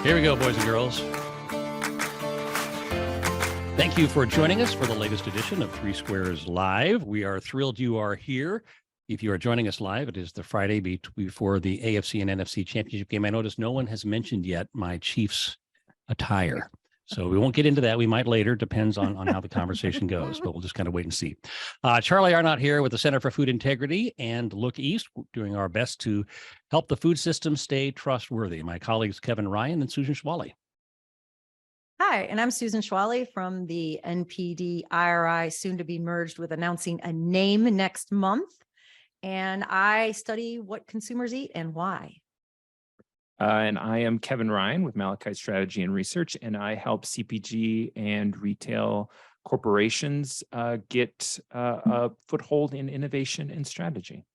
Here we go, boys and girls. Thank you for joining us for the latest edition of 3Squares Live. We are thrilled you are here. If you are joining us live, it is the Friday before the AFC and NFC championship game. I noticed no one has mentioned yet my Chiefs attire. So we won't get into that. We might later. Depends on how the conversation goes, but we'll just kind of wait and see. Charlie Arnott here with the Center for Food Integrity and Look East, doing our best to help the food system stay trustworthy. My colleagues Kevin Ryan and Susan Schwally. Hi, and I'm Susan Schwally from the NPD IRI, soon to be merged with announcing a name next month. And I study what consumers eat and why. And I am Kevin Ryan with Malachite Strategy and Research, and I help CPG and retail corporations get a foothold in innovation and strategy.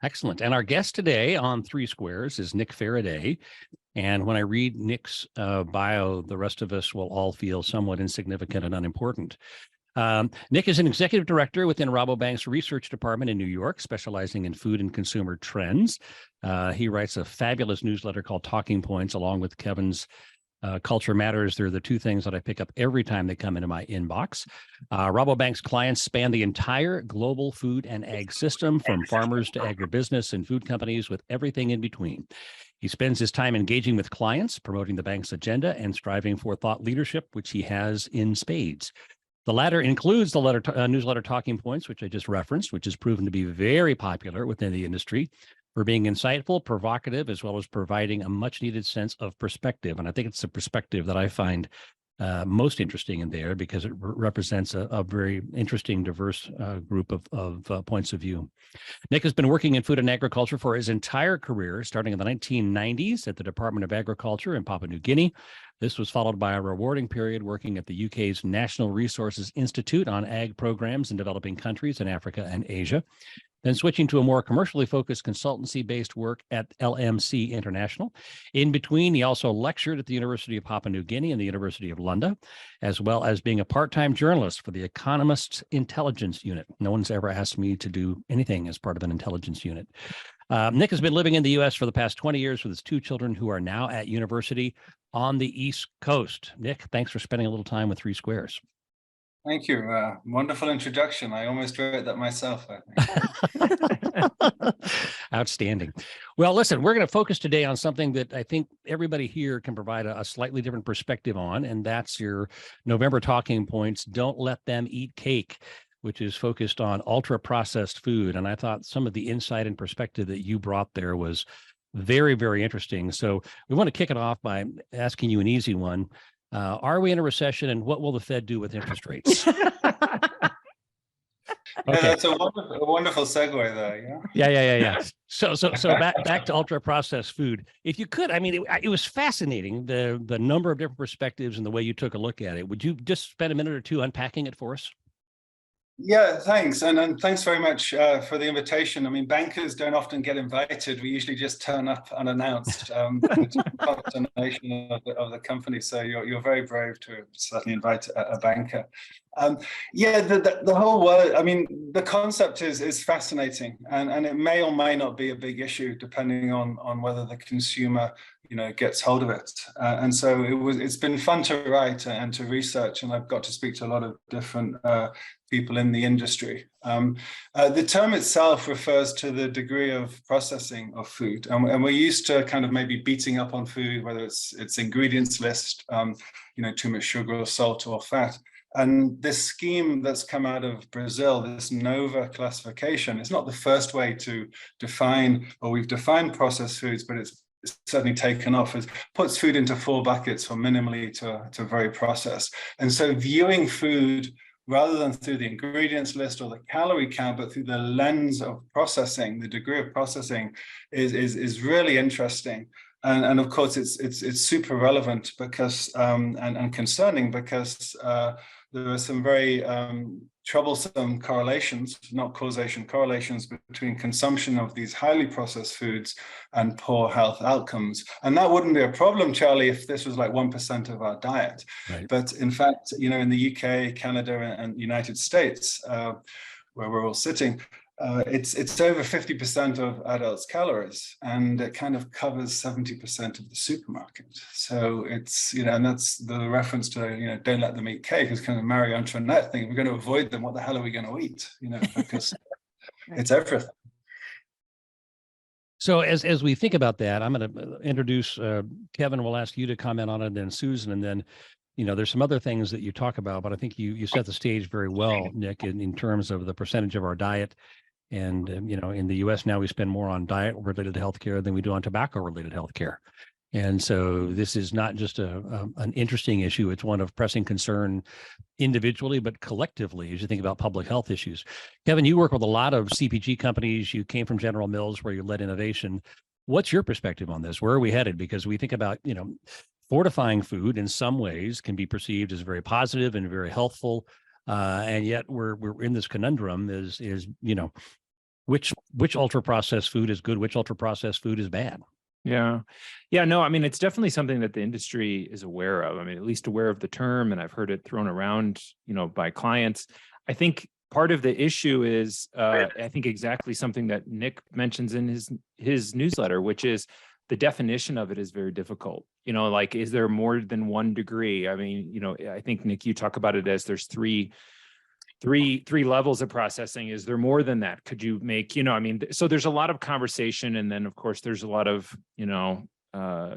Excellent. And our guest today on 3Squares is Nick Fereday. And when I read Nick's bio, the rest of us will all feel somewhat insignificant and unimportant. Nick is an executive director within Rabobank's research department in New York, specializing in food and consumer trends. He writes a fabulous newsletter called Talking Points, along with Kevin's Culture Matters. They're the two things that I pick up every time they come into my inbox. Rabobank's clients span the entire global food and ag system, from farmers to agribusiness and food companies, with everything in between. He spends his time engaging with clients, promoting the bank's agenda, and striving for thought leadership, which he has in spades. The latter includes the newsletter Talking Points, which I just referenced, which has proven to be very popular within the industry for being insightful, provocative, as well as providing a much-needed sense of perspective. And I think it's the perspective that I find most interesting in there, because it represents a very interesting, diverse group of points of view. Nick has been working in food and agriculture for his entire career, starting in the 1990s at the Department of Agriculture in Papua New Guinea. This was followed by a rewarding period working at the UK's National Resources Institute on ag programs in developing countries in Africa and Asia. Then switching to a more commercially focused consultancy-based work at LMC International. In between, he also lectured at the University of Papua New Guinea and the University of London, as well as being a part-time journalist for the Economist's Intelligence Unit. No one's ever asked me to do anything as part of an intelligence unit. Nick has been living in the U.S. for the past 20 years with his two children, who are now at university on the East Coast. Nick, thanks for spending a little time with 3Squares. Thank you. Wonderful introduction. I almost wrote that myself, I think. Outstanding. Well, listen, we're going to focus today on something that I think everybody here can provide a slightly different perspective on, and that's your November Talking Points, Don't Let Them Eat Cake, which is focused on ultra-processed food. And I thought some of the insight and perspective that you brought there was very, very interesting. So we want to kick it off by asking you an easy one. Are we in a recession, and what will the Fed do with interest rates? Okay. Yeah, that's a wonderful segue there. Yeah. So back to ultra processed food. If you could, I mean, it was fascinating, the number of different perspectives and the way you took a look at it. Would you just spend a minute or two unpacking it for us? Yeah, thanks. And thanks very much for the invitation. I mean, bankers don't often get invited. We usually just turn up unannounced. It's a consternation of the company. So you're very brave to certainly invite a banker. Yeah, the whole world, I mean, the concept is fascinating, and it may or may not be a big issue depending on whether the consumer, gets hold of it. And so it's been fun to write and to research, and I've got to speak to a lot of different people in the industry. The term itself refers to the degree of processing of food, and we're used to kind of maybe beating up on food, whether it's ingredients list, too much sugar or salt or fat. And this scheme that's come out of Brazil, this NOVA classification, is not the first way to define, or we've defined processed foods, but it's certainly taken off. It puts food into 4 buckets, from minimally to very processed. And so viewing food rather than through the ingredients list or the calorie count, but through the lens of processing, the degree of processing is really interesting. And of course, it's super relevant because and concerning, because there are some very troublesome correlations, not causation, correlations between consumption of these highly processed foods and poor health outcomes. And that wouldn't be a problem, Charlie, if this was like 1% of our diet. Right. But in fact, in the UK, Canada, and United States, where we're all sitting, it's over 50% of adults' calories, and it kind of covers 70% of the supermarket. So it's, and that's the reference to, don't let them eat cake is kind of Marie Antoinette thing. We're going to avoid them. What the hell are we going to eat? Because it's everything. So as we think about that, I'm going to introduce Kevin. We'll ask you to comment on it, and then Susan, and then there's some other things that you talk about, but I think you set the stage very well, Nick, in terms of the percentage of our diet. And, in the US now, we spend more on diet-related healthcare than we do on tobacco-related healthcare. And so this is not just an interesting issue. It's one of pressing concern individually, but collectively, as you think about public health issues. Kevin, you work with a lot of CPG companies. You came from General Mills, where you led innovation. What's your perspective on this? Where are we headed? Because we think about, fortifying food in some ways can be perceived as very positive and very healthful. And yet we're in this conundrum is which ultra processed food is good, which ultra processed food is bad. Yeah. No, I mean, it's definitely something that the industry is aware of. I mean, at least aware of the term, and I've heard it thrown around, by clients. I think part of the issue is, I think exactly something that Nick mentions in his newsletter, which is the definition of it is very difficult. Like, is there more than 1 degree? I mean, I think, Nick, you talk about it as there's three levels of processing. Is there more than that? Could you make, so there's a lot of conversation. And then of course there's a lot of,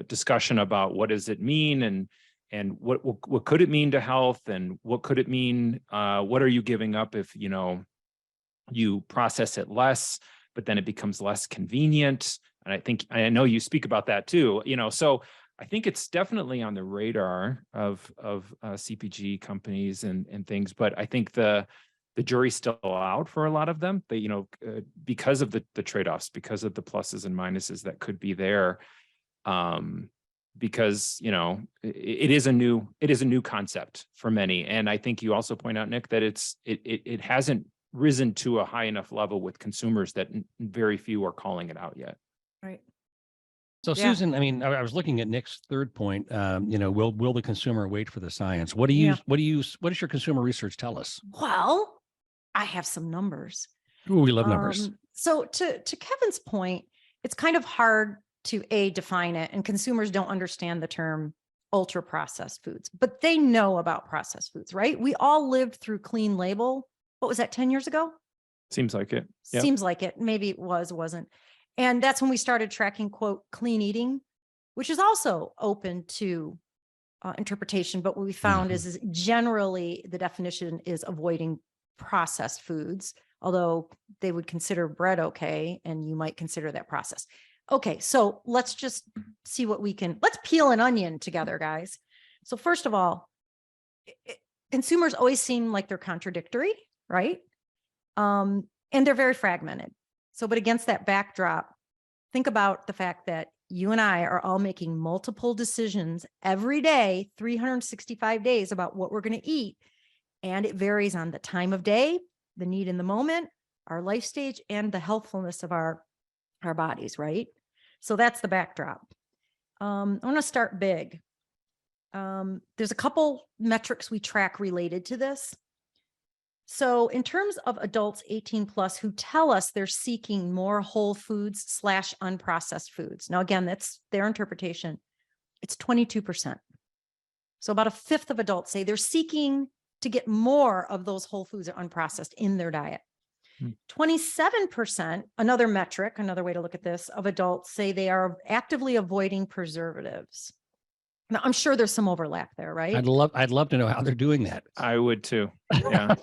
discussion about what does it mean and what could it mean to health, and what could it mean? What are you giving up if, you process it less, but then it becomes less convenient? And I know you speak about that too, so I think it's definitely on the radar of CPG companies and things, but I think the jury's still out for a lot of them. They, because of the trade-offs, because of the pluses and minuses that could be there, because it is a new concept for many, and I think you also point out, Nick, that it hasn't risen to a high enough level with consumers that very few are calling it out yet. Right. So Susan, I mean, I was looking at Nick's third point. Will the consumer wait for the science? What does your consumer research tell us? Well, I have some numbers. Ooh, we love numbers. So to Kevin's point, it's kind of hard to define it, and consumers don't understand the term ultra processed foods, but they know about processed foods, right? We all lived through Clean Label. What was that, 10 years ago? Seems like it. Yep. Seems like it. Maybe it wasn't. And that's when we started tracking, quote, clean eating, which is also open to interpretation. But what we found is generally the definition is avoiding processed foods, although they would consider bread okay, and you might consider that processed. Okay, so let's just see what let's peel an onion together, guys. So first of all, consumers always seem like they're contradictory, right? And they're very fragmented. So, but against that backdrop, think about the fact that you and I are all making multiple decisions every day, 365 days about what we're going to eat. And it varies on the time of day, the need in the moment, our life stage, and the healthfulness of our bodies, right? So that's the backdrop. I want to start big. There's a couple metrics we track related to this. So in terms of adults 18 plus who tell us they're seeking more whole foods / unprocessed foods. Now, again, that's their interpretation. It's 22%. So about a fifth of adults say they're seeking to get more of those whole foods or unprocessed in their diet. 27%, another metric, another way to look at this, of adults say they are actively avoiding preservatives. Now, I'm sure there's some overlap there, right? I'd love to know how they're doing that. I would too. Yeah.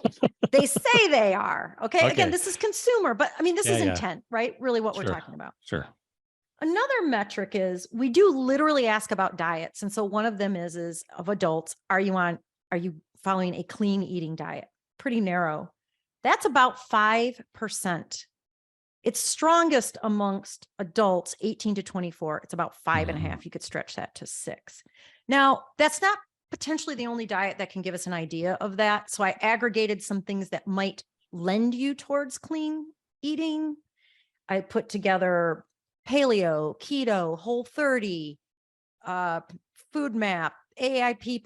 They say they are. Okay. Again, this is consumer, but I mean, this is intent, right? Really what we're talking about. Sure. Another metric is we do literally ask about diets. And so one of them is of adults, are you following a clean eating diet? Pretty narrow. That's about 5%. It's strongest amongst adults 18 to 24. It's about 5.5. You could stretch that to 6. Now, that's not potentially the only diet that can give us an idea of that. So I aggregated some things that might lend you towards clean eating. I put together paleo, keto, Whole30, food map, AP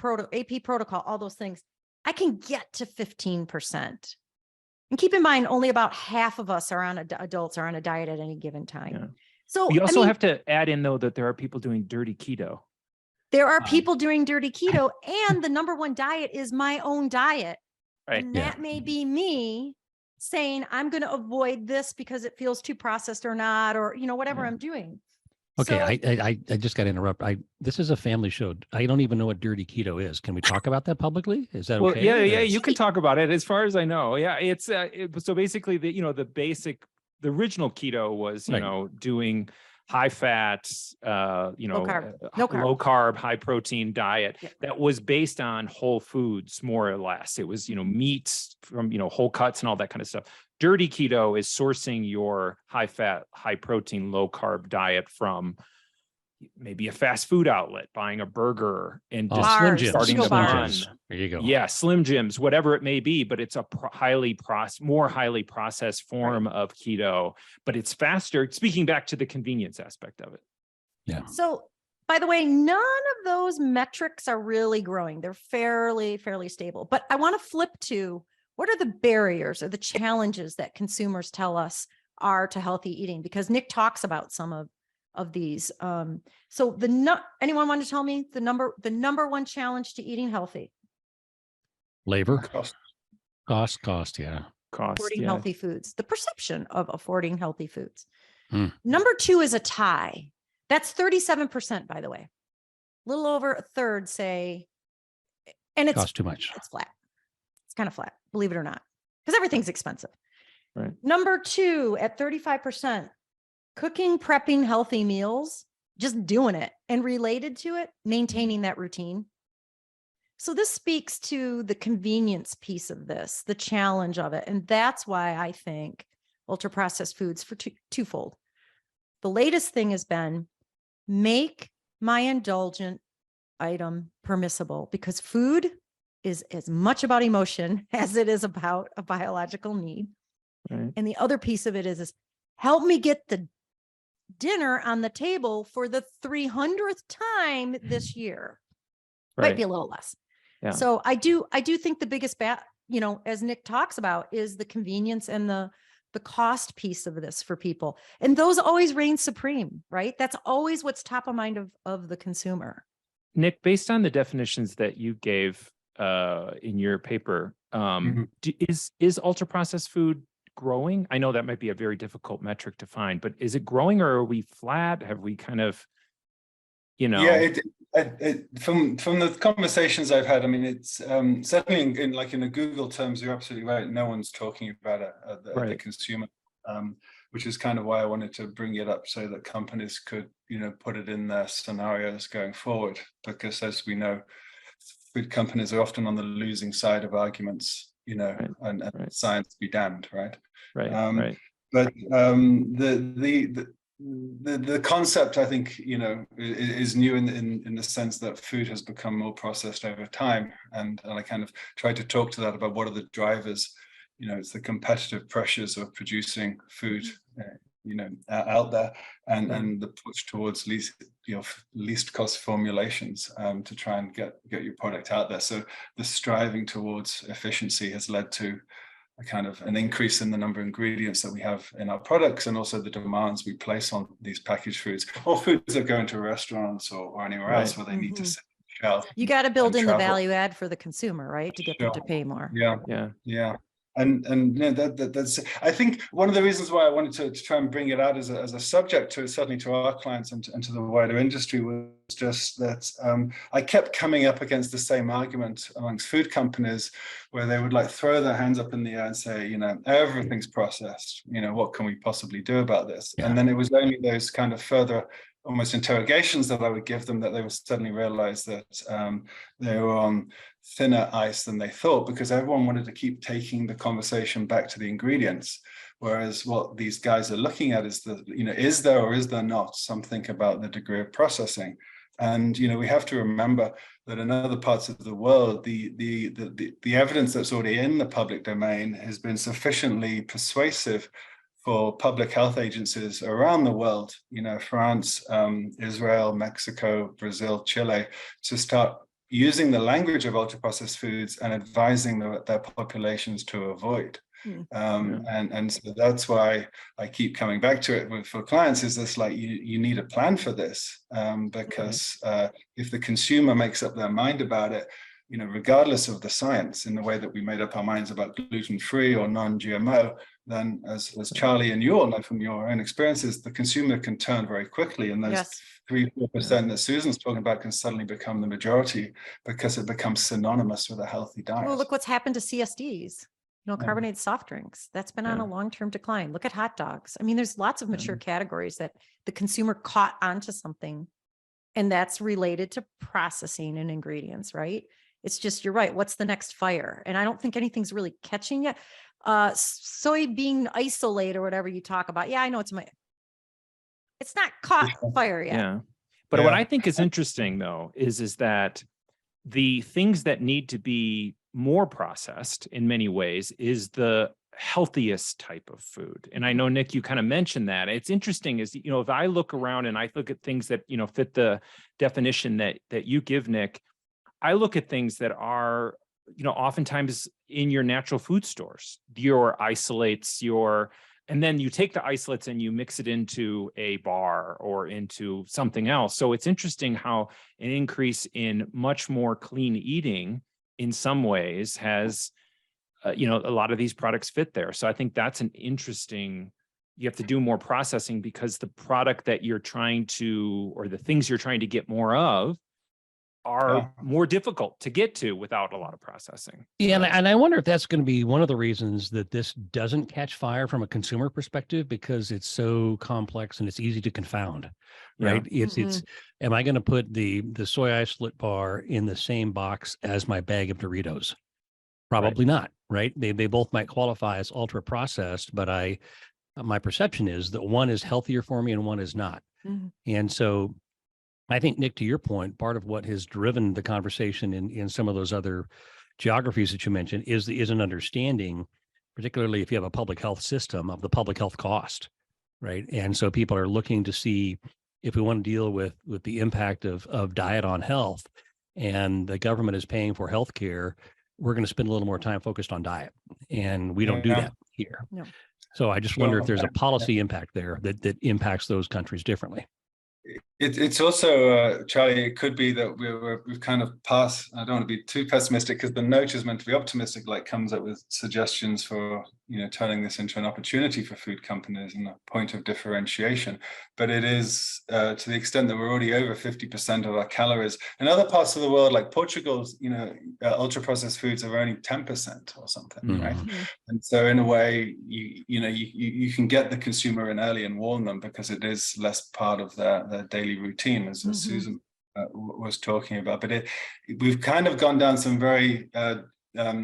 protocol, all those things. I can get to 15%. And keep in mind, only about half of us adults are on a diet at any given time. Yeah. So We also have to add in, though, that there are people doing dirty keto. there are people doing dirty keto, and the number one diet is my own diet. Right. And that may be me saying, I'm going to avoid this because it feels too processed or not, or, whatever I'm doing. Okay, So, I just got to interrupt. This is a family show. I don't even know what dirty keto is. Can we talk about that publicly? Is that okay? Well, yeah, you can talk about it. As far as I know, yeah, it's so basically the original keto was doing high fat, low carb, high protein diet that was based on whole foods, more or less. It was meats from whole cuts and all that kind of stuff. Dirty keto is sourcing your high fat, high protein, low carb diet from maybe a fast food outlet, buying a burger and just Slim Jims. starting to run. There you go. Yeah, Slim Jims, whatever it may be, but it's a more highly processed form of keto, but it's faster. Speaking back to the convenience aspect of it. Yeah. So, by the way, none of those metrics are really growing. They're fairly stable. But I want to flip to, what are the barriers or the challenges that consumers tell us are to healthy eating? Because Nick talks about some of these. So anyone want to tell me the number one challenge to eating healthy? Labor. Cost. Yeah. Affording healthy foods. The perception of affording healthy foods. Number 2 is a tie. That's 37%, by the way. A little over a third say, and it's costs too much. It's flat. It's kind of flat, believe it or not, because everything's expensive. Right. Number 2 at 35%, cooking, prepping healthy meals, just doing it, and related to it, maintaining that routine. So this speaks to the convenience piece of this, the challenge of it. And that's why I think ultra-processed foods for twofold. The latest thing has been, make my indulgent item permissible, because food is as much about emotion as it is about a biological need. Right. And the other piece of it is help me get the dinner on the table for the 300th time this year. Right. Might be a little less. Yeah. So I do think the biggest as Nick talks about, is the convenience and the cost piece of this for people. And those always reign supreme, right? That's always what's top of mind of the consumer. Nick, based on the definitions that you gave in your paper, is ultra processed food growing? I know that might be a very difficult metric to find, but is it growing, or are we flat? Have we kind of, Yeah, from the conversations I've had, I mean, it's certainly in the Google terms, you're absolutely right. No one's talking about it at the consumer, which is kind of why I wanted to bring it up, so that companies could, put it in their scenarios going forward. Because as we know, food companies are often on the losing side of arguments, and science be damned, right? Right. But the concept, I think, is new in the sense that food has become more processed over time, and I kind of tried to talk to that about what are the drivers. It's the competitive pressures of producing food, out there, and the push towards least cost formulations to try and get your product out there. So the striving towards efficiency has led to a kind of an increase in the number of ingredients that we have in our products, and also the demands we place on these packaged foods, or foods that go into restaurants or anywhere else where they need to sit on the shelf. You got to build in the value add for the consumer, right, to get them to pay more. Yeah. And that's, I think, one of the reasons why I wanted to try and bring it out as a subject to, certainly to our clients and to the wider industry, was just that I kept coming up against the same argument amongst food companies, where they would throw their hands up in the air and say, everything's processed, what can we possibly do about this? And then it was only those kind of further almost interrogations that I would give them that they would suddenly realize that they were on thinner ice than they thought, because everyone wanted to keep taking the conversation back to the ingredients. Whereas what these guys are looking at is is there or is there not something about the degree of processing? And we have to remember that in other parts of the world, the evidence that's already in the public domain has been sufficiently persuasive for public health agencies around the world, France, Israel, Mexico, Brazil, Chile, to start using the language of ultra-processed foods and advising their populations to avoid. And so that's why I keep coming back to it for clients, is this like, you need a plan for this, because if the consumer makes up their mind about it, regardless of the science, in the way that we made up our minds about gluten-free or non-GMO, then as Charlie and you all know from your own experiences, the consumer can turn very quickly, and those 3-4% that Susan's talking about can suddenly become the majority, because it becomes synonymous with a healthy diet. Well, look what's happened to CSDs, carbonated soft drinks. That's been on a long-term decline. Look at hot dogs. I mean, there's lots of mature categories that the consumer caught onto something, and that's related to processing and ingredients, right? It's just, you're right. What's the next fire? And I don't think anything's really catching yet. Soybean isolate or whatever you talk about. Yeah, I know it's not caught fire yet. Yeah. But what I think is interesting though, is that the things that need to be more processed in many ways is the healthiest type of food. And I know, Nick, you kind of mentioned that. It's interesting is, if I look around and I look at things that, fit the definition that you give, Nick, I look at things that are, oftentimes in your natural food stores, your isolates, and then you take the isolates and you mix it into a bar or into something else. So it's interesting how an increase in much more clean eating in some ways has, a lot of these products fit there. So I think that's an interesting, you have to do more processing because the product that you're trying to, or the things you're trying to get more of, are more difficult to get to without a lot of processing. Yeah, and I wonder if that's going to be one of the reasons that this doesn't catch fire from a consumer perspective, because it's so complex and it's easy to confound, right? It's am I going to put the soy isolate bar in the same box as my bag of Doritos? Probably not, right? They both might qualify as ultra processed, but my perception is that one is healthier for me and one is not. And so I think, Nick, to your point, part of what has driven the conversation in some of those other geographies that you mentioned is an understanding, particularly if you have a public health system, of the public health cost, right? And so people are looking to see if we want to deal with the impact of diet on health, and the government is paying for healthcare, we're going to spend a little more time focused on diet, and we don't do that here. No. So I just wonder if there's a policy impact there that impacts those countries differently. It's also, Charlie, it could be that we've kind of passed, I don't want to be too pessimistic because the note is meant to be optimistic, like comes up with suggestions for, turning this into an opportunity for food companies and a point of differentiation. But it is to the extent that we're already over 50% of our calories. In other parts of the world, like Portugal's, ultra processed foods are only 10% or something, right? And so in a way, you can get the consumer in early and warn them, because it is less part of their daily routine, as Susan was talking about. But we've kind of gone down some very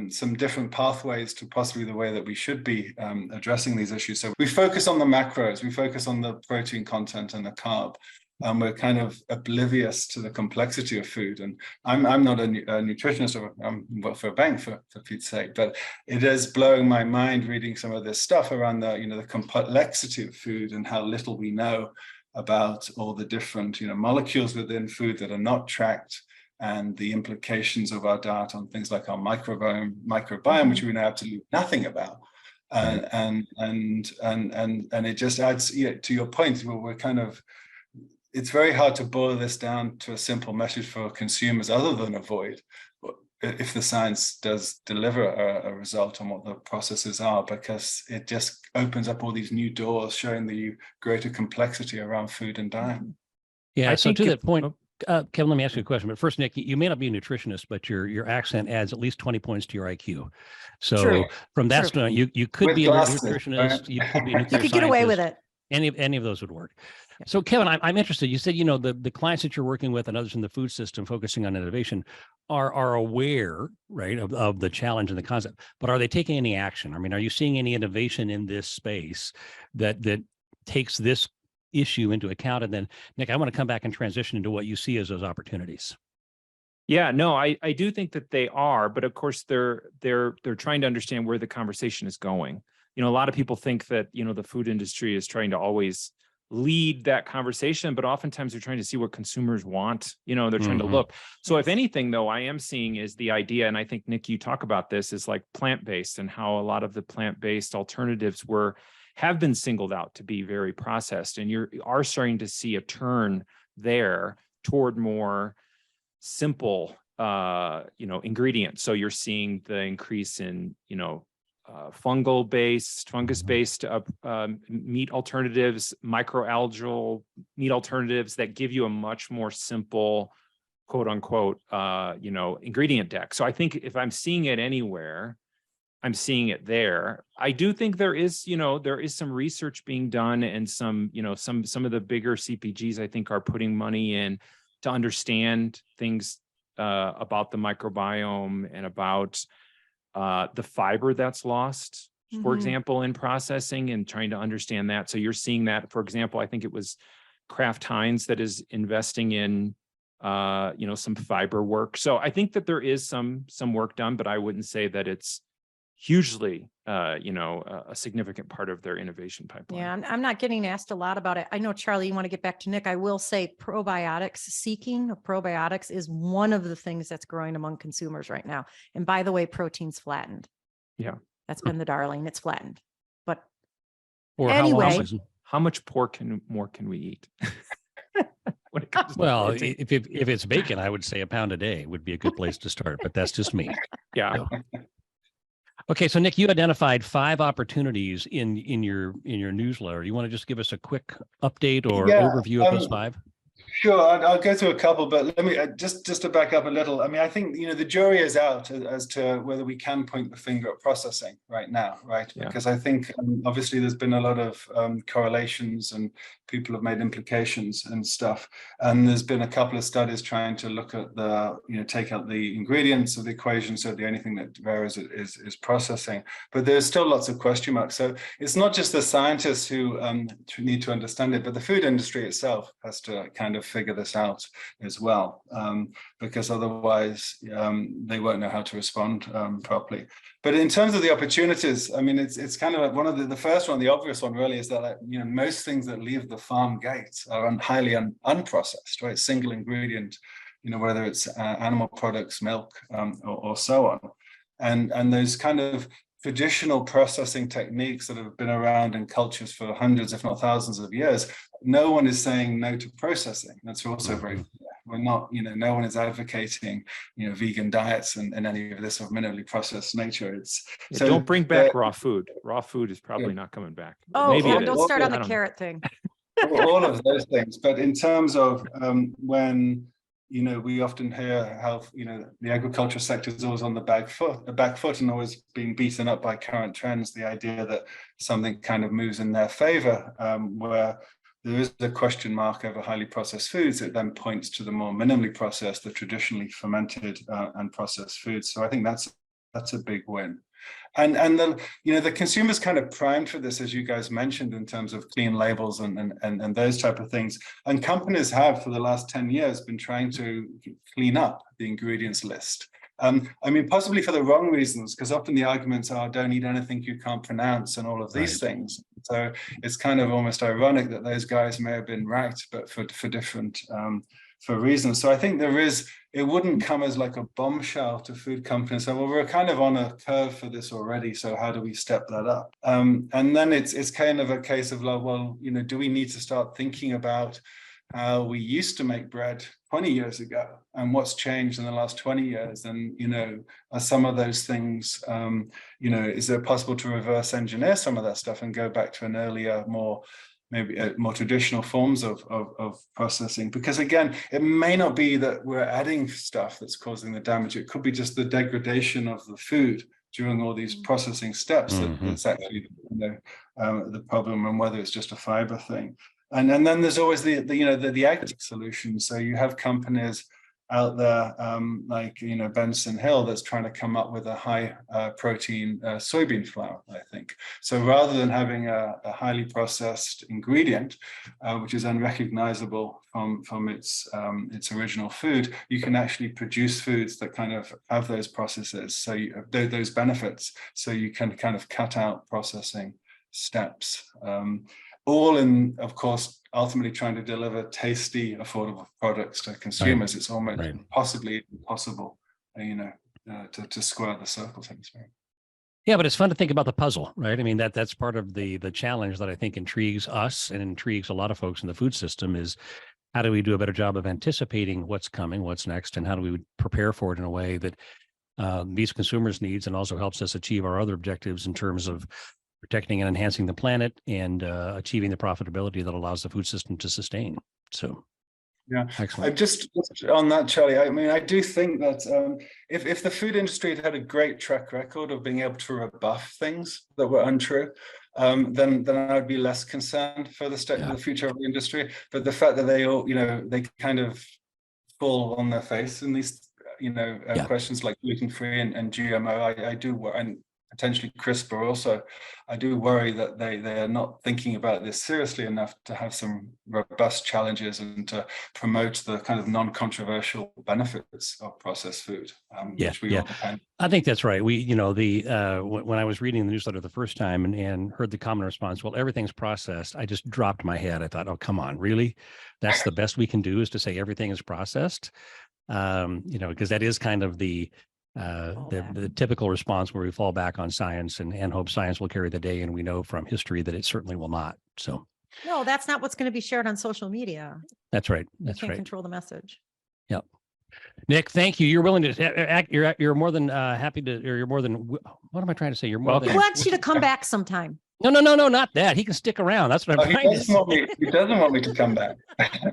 some different pathways to possibly the way that we should be addressing these issues. So we focus on the macros, we focus on the protein content and the carb. We're kind of oblivious to the complexity of food. And I'm not a nutritionist, or I'm for a bank, for Pete's sake, but it is blowing my mind reading some of this stuff around the complexity of food and how little we know about all the different molecules within food that are not tracked, and the implications of our diet on things like our microbiome, which we know absolutely nothing about. And it just adds, to your point, where we're kind of, it's very hard to boil this down to a simple message for consumers other than avoid, if the science does deliver a result on what the processes are, because it just opens up all these new doors, showing the greater complexity around food and diet. Yeah, so to that point, Kevin, let me ask you a question. But first, Nick, you may not be a nutritionist, but your accent adds at least 20 points to your IQ. So from that standpoint, you could be a nutritionist, you could be a nuclear You could get away with it. Any of those would work. So Kevin, I'm interested. You said, the clients that you're working with and others in the food system focusing on innovation are aware, right, of the challenge and the concept, but are they taking any action? I mean, are you seeing any innovation in this space that takes this issue into account? And then, Nick, I want to come back and transition into what you see as those opportunities. Yeah, no, I do think that they are, but of course they're trying to understand where the conversation is going. A lot of people think that, the food industry is trying to always lead that conversation, but oftentimes they're trying to see what consumers want. They're trying to Mhm. look. So if anything, though, I am seeing is the idea, and I think, Nick, you talk about this, is like plant-based and how a lot of the plant-based alternatives have been singled out to be very processed. And you are starting to see a turn there toward more simple, ingredients. So you're seeing the increase in, fungus-based meat alternatives, microalgal meat alternatives that give you a much more simple, quote unquote, ingredient deck. So I think if I'm seeing it anywhere, I'm seeing it there. I do think there is some research being done, and some of the bigger CPGs, I think, are putting money in to understand things about the microbiome and about the fiber that's lost, for example, in processing, and trying to understand that. So you're seeing that, for example, I think it was Kraft Heinz that is investing in some fiber work. So I think that there is some work done, but I wouldn't say that it's hugely a significant part of their innovation pipeline. Yeah, I'm not getting asked a lot about it. I know, Charlie, you want to get back to Nick. I will say seeking of probiotics is one of the things that's growing among consumers right now. And by the way, protein's flattened. Yeah. That's been the darling. It's flattened. But Or anyway, how much more can we eat? When it comes to well, protein? if it's bacon, I would say a pound a day would be a good place to start, but that's just me. Yeah. Okay, so Nick, you identified 5 opportunities in your newsletter. You want to just give us a quick update or overview of those 5? Sure, I'll go through a couple, but let me just to back up a little. I mean, I think the jury is out as to whether we can point the finger at processing right now, right? Yeah. Because I think obviously there's been a lot of correlations, and people have made implications and stuff. And there's been a couple of studies trying to look at take out the ingredients of the equation, so the only thing that varies is processing. But there's still lots of question marks. So it's not just the scientists who need to understand it, but the food industry itself has to kind of figure this out as well, because otherwise they won't know how to respond properly. But in terms of the opportunities, I mean, it's kind of like one of the first one, the obvious one really, is that most things that leave the farm gate are highly unprocessed, right? Single ingredient, whether it's animal products, milk, or so on, and those kind of traditional processing techniques that have been around in cultures for hundreds, if not thousands of years, no one is saying no to processing. That's also very, we're not, no one is advocating, vegan diets and any of this of minimally processed nature. So don't bring back raw food. Raw food is probably not coming back. Oh, maybe don't start on the carrot thing. All of those things. But in terms of when we often hear how, the agriculture sector is always on the back foot and always being beaten up by current trends, the idea that something kind of moves in their favor, where there is a question mark over highly processed foods, it then points to the more minimally processed, the traditionally fermented and processed foods. So I think that's a big win. And the consumer's kind of primed for this, as you guys mentioned, in terms of clean labels and those type of things. And companies have, for the last 10 years, been trying to clean up the ingredients list. I mean, possibly for the wrong reasons, because often the arguments are, don't eat anything you can't pronounce and all of these things. So it's kind of almost ironic that those guys may have been right, but for different for reasons. So I think it wouldn't come as like a bombshell to food companies. So, well, we're kind of on a curve for this already. So how do we step that up? And then it's kind of a case of like, well, do we need to start thinking about how we used to make bread 20 years ago and what's changed in the last 20 years? And, are some of those things, is it possible to reverse engineer some of that stuff and go back to an earlier, maybe more traditional forms of processing? Because again, it may not be that we're adding stuff that's causing the damage. It could be just the degradation of the food during all these processing steps that's actually the problem, and whether it's just a fiber thing. And then there's always the ag solution. So you have companies out there like Benson Hill that's trying to come up with a high protein soybean flour, I think. So rather than having a highly processed ingredient, which is unrecognizable from its original food, you can actually produce foods that kind of have those processes, so those benefits, so you can kind of cut out processing steps. All in, of course, ultimately trying to deliver tasty, affordable products to consumers, it's almost possibly impossible, to square the circle, so to speak. Yeah, but it's fun to think about the puzzle, right? I mean, that's part of the challenge that I think intrigues us and intrigues a lot of folks in the food system is how do we do a better job of anticipating what's coming, what's next, and how do we prepare for it in a way that meets consumers' needs and also helps us achieve our other objectives in terms of protecting and enhancing the planet and achieving the profitability that allows the food system to sustain. So, yeah, excellent. Just on that, Charlie, I mean, I do think that if the food industry had a great track record of being able to rebuff things that were untrue, then I would be less concerned for the state of the future of the industry. But the fact that they all, they kind of fall on their face in these, questions like gluten-free and GMO, I do, and potentially CRISPR also, I do worry that they are not thinking about this seriously enough to have some robust challenges and to promote the kind of non-controversial benefits of processed food, which we all depend. I think that's right. We, when I was reading the newsletter the first time and heard the common response, well, everything's processed, I just dropped my head. I thought, oh, come on, really? That's the best we can do is to say everything is processed? Because that is kind of the typical response where we fall back on science and hope science will carry the day. And we know from history that it certainly will not. So no, that's not what's going to be shared on social media. That's right. You can't control the message. Yep. Nick, thank you. You're willing to you're more than happy to, or you're more than, what am I trying to say? You're more than, he wants you to come back sometime. No, not that. He can stick around. That's what I'm trying to say. He doesn't want me to come back.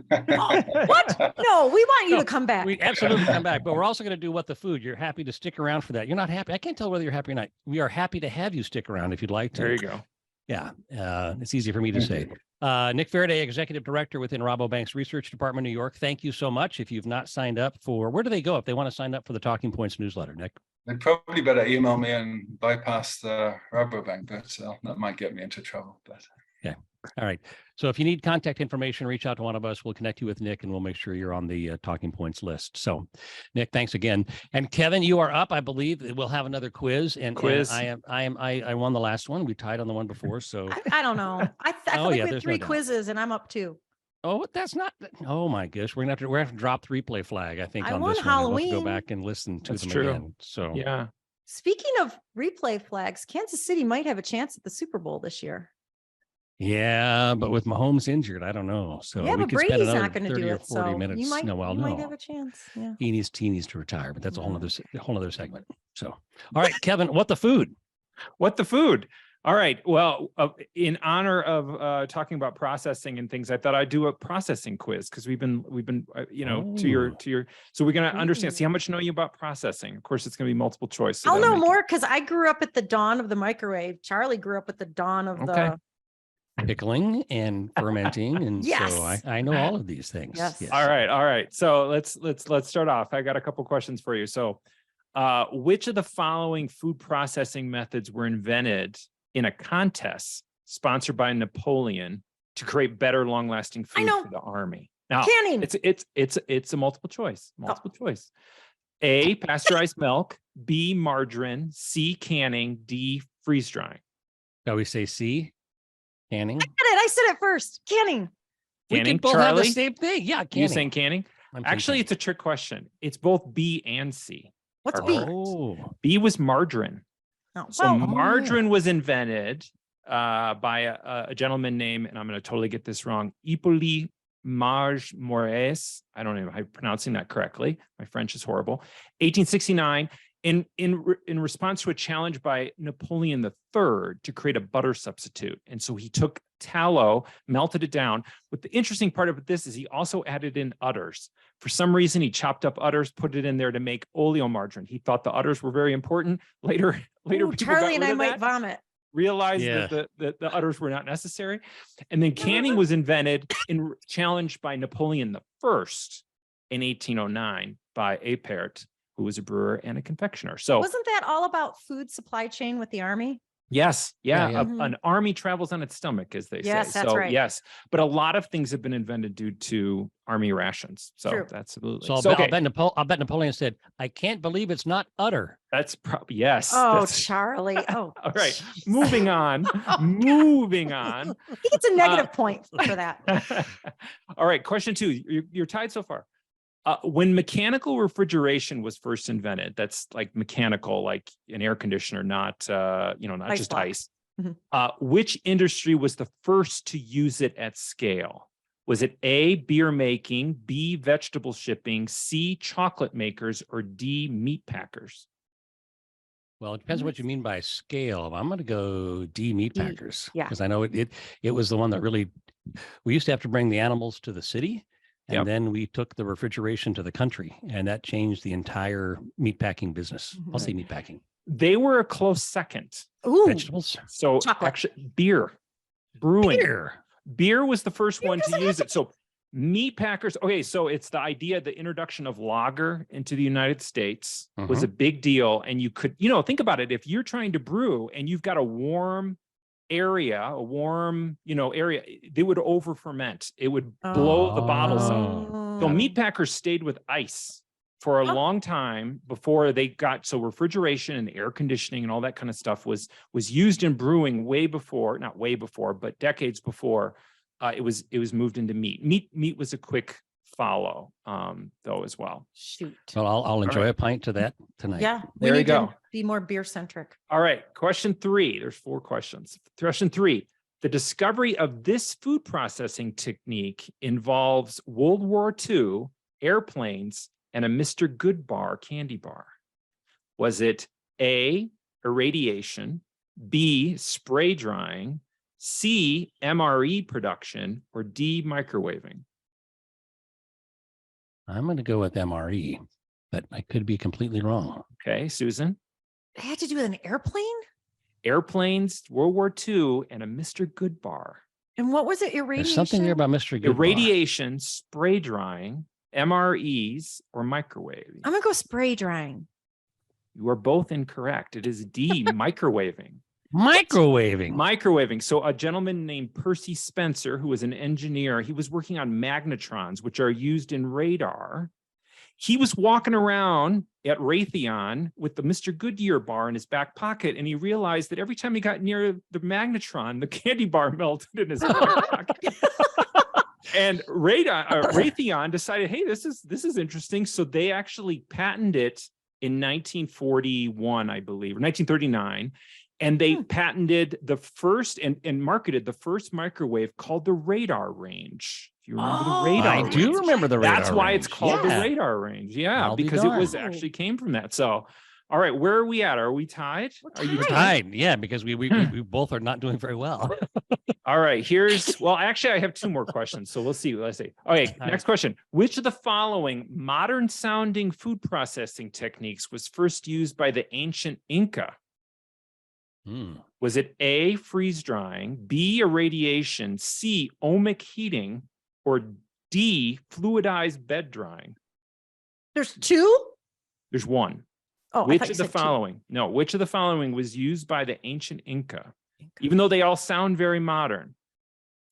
What? No, we want you to come back. We absolutely come back, but we're also going to do what the food. You're happy to stick around for that. You're not happy. I can't tell whether you're happy or not. We are happy to have you stick around if you'd like to. There you go. Yeah, it's easy for me to say. Nick Fereday, Executive Director within Rabobank's Research Department, New York. Thank you so much. If you've not signed up for, where do they go if they want to sign up for the Talking Points newsletter, Nick? They probably better email me and bypass the Rabobank, but that might get me into trouble. But okay. All right. So if you need contact information, reach out to one of us. We'll connect you with Nick and we'll make sure you're on the Talking Points list. So Nick, thanks again. And Kevin, you are up. I believe we'll have another quiz. And I won the last one. We tied on the one before. So I don't know. I feel like we had 3 quizzes and I'm up 2. Oh, that's not. Oh my gosh, we're gonna have to drop the replay flag. I think on this one. Halloween. We'll have to go back and listen to them again. So yeah. Speaking of replay flags, Kansas City might have a chance at the Super Bowl this year. Yeah, but with Mahomes injured, I don't know. So yeah, but Brady's not going to do it. 40 so minutes. You might have a chance. Yeah. He needs to retire, but that's a whole other segment. So, all right, Kevin, what the food? What the food? All right. Well, in honor of talking about processing and things, I thought I'd do a processing quiz because we've been to your. So we're going to understand. See how much know you about processing. Of course, it's going to be multiple choice. So I'll know more because I grew up at the dawn of the microwave. Charlie grew up at the dawn of the pickling and fermenting, and so I know all of these things. Yes. All right. So let's start off. I got a couple questions for you. So, which of the following food processing methods were invented in a contest sponsored by Napoleon to create better, long-lasting food for the army? Now, canning. It's a multiple choice. Choice. A, pasteurized milk. B, margarine. C, canning. D, freeze drying. Shall we say C? Canning. I said it first. Canning. We can both have the same thing. Yeah, canning. You saying canning? Actually, it's a trick question. It's both B and C. What's B? Oh, B was margarine. Oh. So margarine was invented by a gentleman named, and I'm going to totally get this wrong, Hippolyte Moires. I don't know if I'm pronouncing that correctly. My French is horrible. 1869. In response to a challenge by Napoleon III to create a butter substitute. And so he took tallow, melted it down. But the interesting part of this is he also added in udders. For some reason, he chopped up udders, put it in there to make oleomargarine. He thought the udders were very important. Later, Charlie and I might vomit. Realized that the udders were not necessary. And then canning was invented challenged by Napoleon I in 1809 by Apert, who was a brewer and a confectioner. So wasn't that all about food supply chain with the army? Yes. Yeah. Yeah, yeah. An army travels on its stomach, as they Yes, say. that's So right. yes, but a lot of things have been invented due to army rations. So True. absolutely. So I'll, So, bet, okay. I'll bet Napoleon said, "I can't believe it's not udder." That's probably, yes. Oh, That's, Charlie. Oh, all right. jeez. Moving on. Oh, Moving on. he gets a negative point for that. All right. Question 2. You're tied so far. When mechanical refrigeration was first invented, that's like mechanical, like an air conditioner, not not Ice just block. ice. Mhm. Which industry was the first to use it at scale? Was it A, beer making, B, vegetable shipping, C, chocolate makers, or D, meat packers? Well, it depends on what you mean by scale. I'm going to go D, meat D, packers. yeah. Because I know it was the one that really, we used to have to bring the animals to the city. And Yep. then we took the refrigeration to the country, and that changed the entire meatpacking business. I'll say meatpacking. They were a close second. Ooh, Vegetables. So Chocolate. actually, beer, brewing. Beer. Was the first Beer one to doesn't use have it. So meat packers. Okay, so it's the idea, the introduction of lager into the United States was a big deal. And you could, think about it. If you're trying to brew and you've got a warm area, area, they would over ferment. It would blow the bottles up. So meat packers stayed with ice for a long time before they got, so refrigeration and air conditioning and all that kind of stuff was used in brewing not way before, but decades before it was moved into meat. Meat was a quick follow though as well. Shoot. Well, I'll enjoy a pint to that tonight. Yeah, There you need to go. be more beer centric. All right, question 3. There's 4 questions. Question 3. The discovery of this food processing technique involves World War II, airplanes, and a Mr. Goodbar candy bar. Was it A, irradiation, B, spray drying, C, MRE production, or D, microwaving? I'm going to go with MRE, but I could be completely wrong. Okay, Susan? It had to do with an airplane? Airplanes, World War II, and a Mr. Goodbar. And what was it? Irradiation? There's something there about Mr. Goodbar. Irradiation, spray drying, MREs, or microwaving? I'm going to go spray drying. You are both incorrect. It is D, microwaving. Microwaving. So a gentleman named Percy Spencer, who was an engineer, he was working on magnetrons, which are used in radar. He was walking around at Raytheon with the Mr. Goodyear bar in his back pocket, and he realized that every time he got near the magnetron, the candy bar melted in his back pocket. And Raytheon decided, hey, this is interesting. So they actually patented it in 1941, I believe, or 1939. And they patented the first and marketed the first microwave called the radar range. If you remember the radar I range. do remember the radar That's why range. it's called the radar range. Yeah, I'll be because it was darned. actually came from that. So, all right, where are we at? Are we tied? We're Are you tied. Tied. Yeah, because we both are not doing very well. All right, actually, I have 2 more questions. So we'll see. Let's see. Okay, All next question. Which of the following modern sounding food processing techniques was first used by the ancient Inca? Was it A, freeze drying, B, irradiation, C, ohmic heating, or D, fluidized bed drying? There's 2? There's 1. Oh, I Which thought you of the said 2. following? No, which of the following was used by the ancient Inca? Even though they all sound very modern.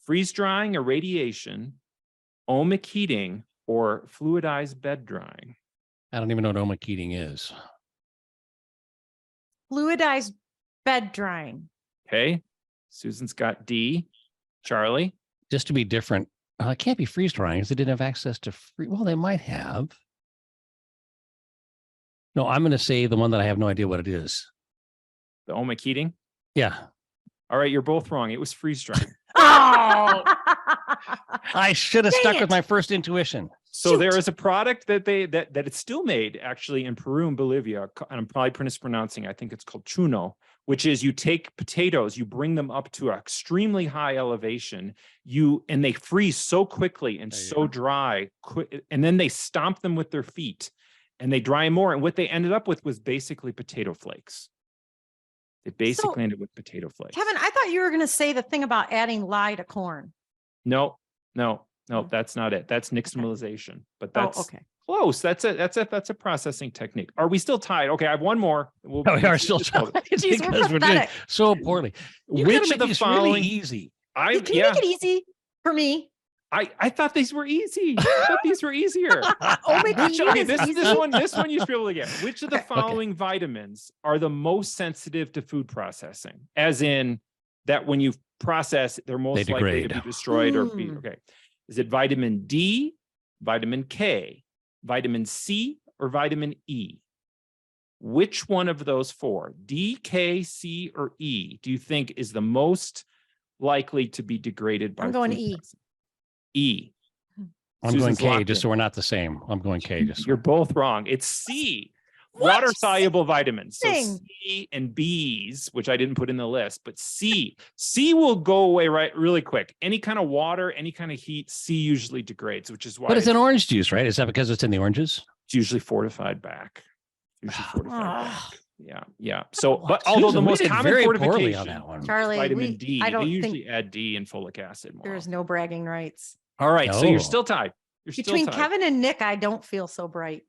Freeze drying, irradiation, ohmic heating, or fluidized bed drying? I don't even know what ohmic heating is. Fluidized bed drying. Okay, Susan's got D. Charlie? Just to be different, it can't be freeze drying because they didn't have access to free. Well, they might have. No, I'm going to say the one that I have no idea what it is. The ohmic heating? Yeah. All right, you're both wrong. It was freeze drying. Oh! I should have Dang stuck it. with my first intuition. So there is a product that it's still made actually in Peru and Bolivia, and I'm probably mispronouncing. I think it's called chuno, which is you take potatoes, you bring them up to an extremely high elevation, and they freeze so quickly and so dry, and then they stomp them with their feet, and they dry more. And what they ended up with was basically potato flakes. It basically ended with potato flakes. Kevin, I thought you were going to say the thing about adding lye to corn. No, that's not it. That's nixtamalization. But that's okay. Close. That's a processing technique. Are we still tied? Okay, I have one more. We are still tied Jeez, we're because we're doing pathetic. so poorly. You Which gotta of make the these following? really easy? I Can you make it easy for me? I thought these were easy. I thought these were easier. Omega Which, E okay, is this easy. one you should be able to get. Which of the Okay. following vitamins are the most sensitive to food processing? As in that when you process, they're most likely to degrade. be destroyed or be okay. Is it vitamin D, vitamin K, vitamin C, or vitamin E? Which one of those four, D, K, C, or E, do you think is the most likely to be degraded by I'm going food E. processing? E. I'm Susan's going K, locked just in. so we're not the same. I'm going K, just so You're both wrong. It's C. What? Water-soluble vitamins. So Dang. C and B's, which I didn't put in the list, but C. C will go away really quick. Any kind of water, any kind of heat, C usually degrades, which is why But it's in orange juice, right? Is that because it's in the oranges? it's usually fortified back. Usually fortified Ah. back. Yeah. So, but although Susan, the we most did common very poorly fortification, on that one. Charlie, vitamin D, I they don't usually think add D and folic acid more. there's no bragging rights. All right, so you're No. still tied. You're still Between tied. Kevin and Nick, I don't feel so bright.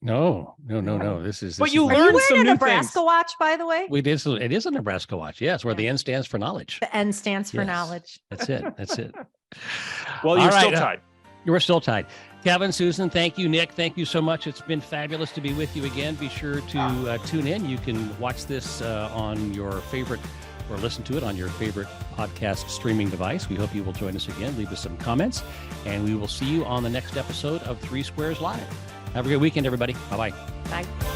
No. This is. But this you is- Are you learned wearing some a new Nebraska things. watch, by the way? We did. It is a Nebraska watch. Yes, where the N stands for knowledge. The N stands for Yes. knowledge. That's it. That's it. Well, All you're still right, tied. You were still tied. Kevin, Susan, thank you. Nick, thank you so much. It's been fabulous to be with you again. Be sure to tune in. You can watch this on your favorite or listen to it on your favorite podcast streaming device. We hope you will join us again. Leave us some comments, and we will see you on the next episode of 3Squares Live. Have a great weekend, everybody. Bye-bye. Bye.